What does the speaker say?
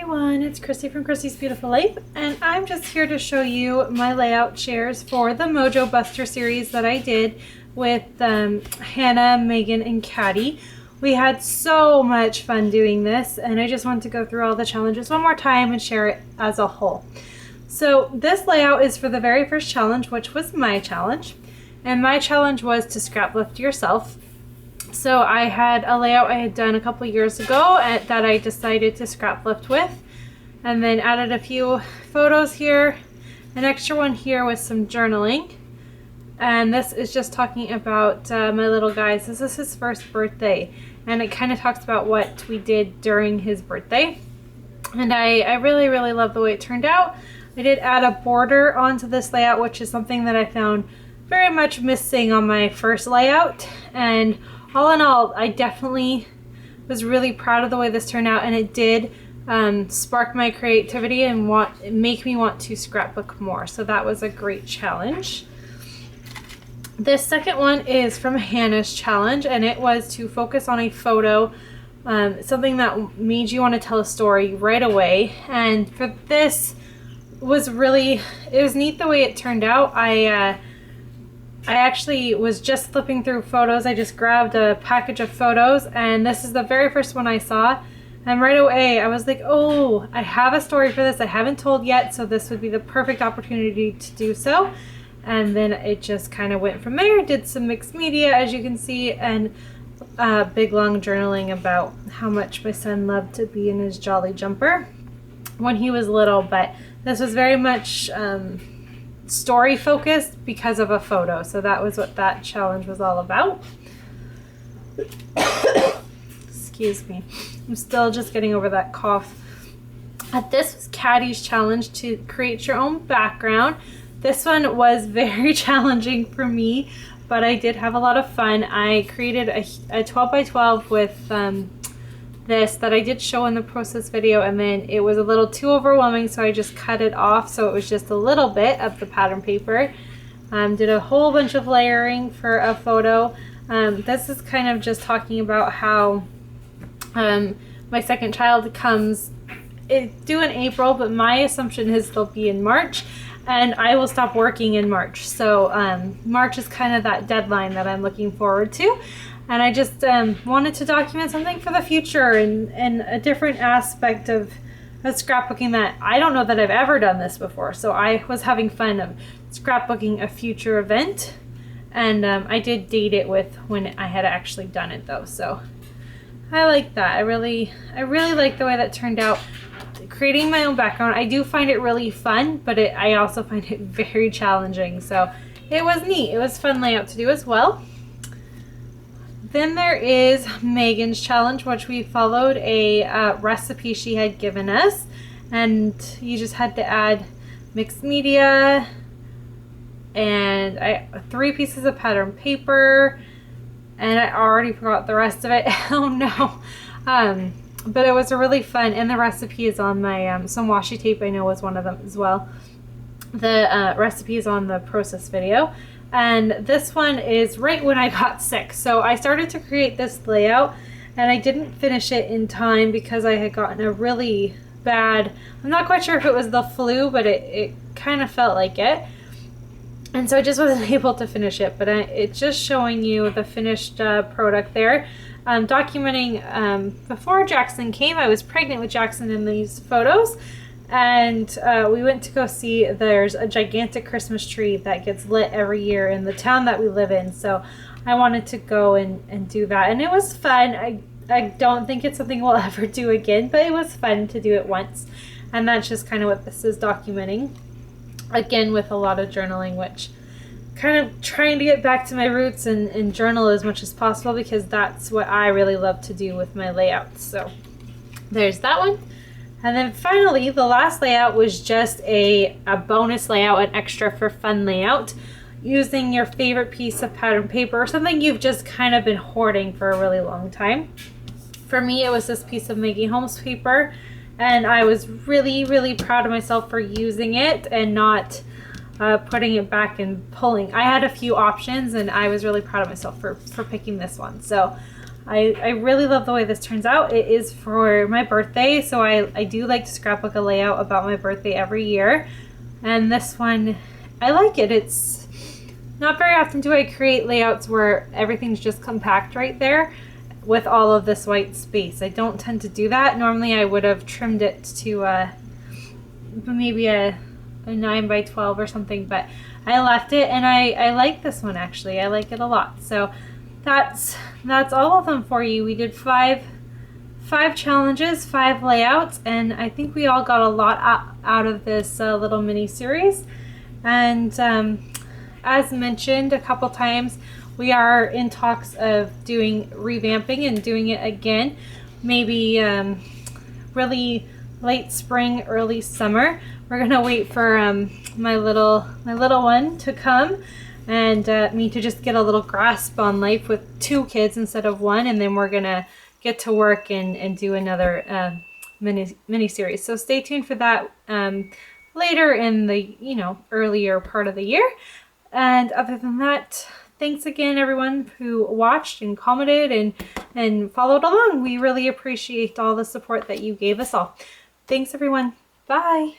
everyone, it's Christy from Christy's Beautiful Life, and I'm just here to show you my layout shares for the Mojo-Buster series that I did with Hannah, Megan, and Caddy. We had so much fun doing this, and I just want to go through all the challenges one more time and share it as a whole. So this layout is for the very first challenge, which was my challenge, and my challenge was to scrap lift yourself. So I had a layout I had done a couple years ago that I decided to scrap lift with, and then added a few photos here, an extra one here with some journaling, and this is just talking about my little guy's. This is his first birthday, and it kind of talks about what we did during his birthday, and I really love the way it turned out. I did add a border onto this layout, which is something that I found very much missing on my first layout, and all in all, I definitely was really proud of the way this turned out, and it did spark my creativity and make me want to scrapbook more. So that was a great challenge. This second one is from Hannah's challenge, and it was to focus on a photo, something that made you want to tell a story right away. And for this, it was neat the way it turned out. I actually was just flipping through photos. I just grabbed a package of photos, and this is the very first one I saw. And right away, I was like, oh, I have a story for this I haven't told yet, so this would be the perfect opportunity to do so. And then it just kind of went from there. Did some mixed media, as you can see, and big long journaling about how much my son loved to be in his Jolly Jumper when he was little. But this was very much story focused because of a photo, so that was what that challenge was all about. Excuse me, I'm still just getting over that cough. This was Caddys' challenge to create your own background. This one was very challenging for me, but I did have a lot of fun. I created a 12 by 12 with this that I did show in the process video, and then it was a little too overwhelming, so I just cut it off, so it was just a little bit of the pattern paper. Did a whole bunch of layering for a photo. This is kind of just talking about how my second child comes due in April, but my assumption is they'll be in March, and I will stop working in March. So March is kind of that deadline that I'm looking forward to. And I just wanted to document something for the future and a different aspect of scrapbooking that I don't know that I've ever done this before. So I was having fun of scrapbooking a future event, and I did date it with when I had actually done it though. So I like that. I really like the way that turned out. Creating my own background, I do find it really fun, but I also find it very challenging. So it was neat. It was a fun layout to do as well. Then there is Megan's challenge, which we followed a recipe she had given us, and you just had to add mixed media and 3 pieces of pattern paper, and I already forgot the rest of it. Oh no. But it was a really fun, and the recipe is on my some washi tape I know was one of them as well. The recipe is on the process video. And this one is right when I got sick. So I started to create this layout, and I didn't finish it in time because I had gotten a really bad, I'm not quite sure if it was the flu, but it kind of felt like it. And so I just wasn't able to finish it, but it's just showing you the finished product there. Documenting before Jackson came. I was pregnant with Jackson in these photos. And we went to go see, there's a gigantic Christmas tree that gets lit every year in the town that we live in. So I wanted to go and do that. And it was fun. I don't think it's something we'll ever do again, but it was fun to do it once. And that's just kind of what this is documenting. Again, with a lot of journaling, which kind of trying to get back to my roots and journal as much as possible, because that's what I really love to do with my layouts. So there's that one. And then finally, the last layout was just a bonus layout, an extra for fun layout, using your favorite piece of pattern paper or something you've just kind of been hoarding for a really long time. For me, it was this piece of Maggie Holmes paper, and I was really proud of myself for using it and not putting it back and pulling. I had a few options, and I was really proud of myself for picking this one. So I really love the way this turns out. It is for my birthday, so I do like to scrapbook a layout about my birthday every year. And this one, I like it. It's not very often do I create layouts where everything's just compact right there with all of this white space. I don't tend to do that. Normally I would have trimmed it to maybe a 9 by 12 or something, but I left it, and I like this one actually. I like it a lot. So that's all of them for you. We did five challenges, 5 layouts, and I think we all got a lot out of this little mini series. And as mentioned a couple times, we are in talks of doing revamping and doing it again, maybe really late spring, early summer. We're gonna wait for my little one to come, and me to just get a little grasp on life with 2 kids instead of 1, and then we're gonna get to work and do another mini series. So stay tuned for that later in the earlier part of the year. And other than that, thanks again everyone who watched and commented and followed along. We really appreciate all the support that you gave us all. Thanks everyone. Bye.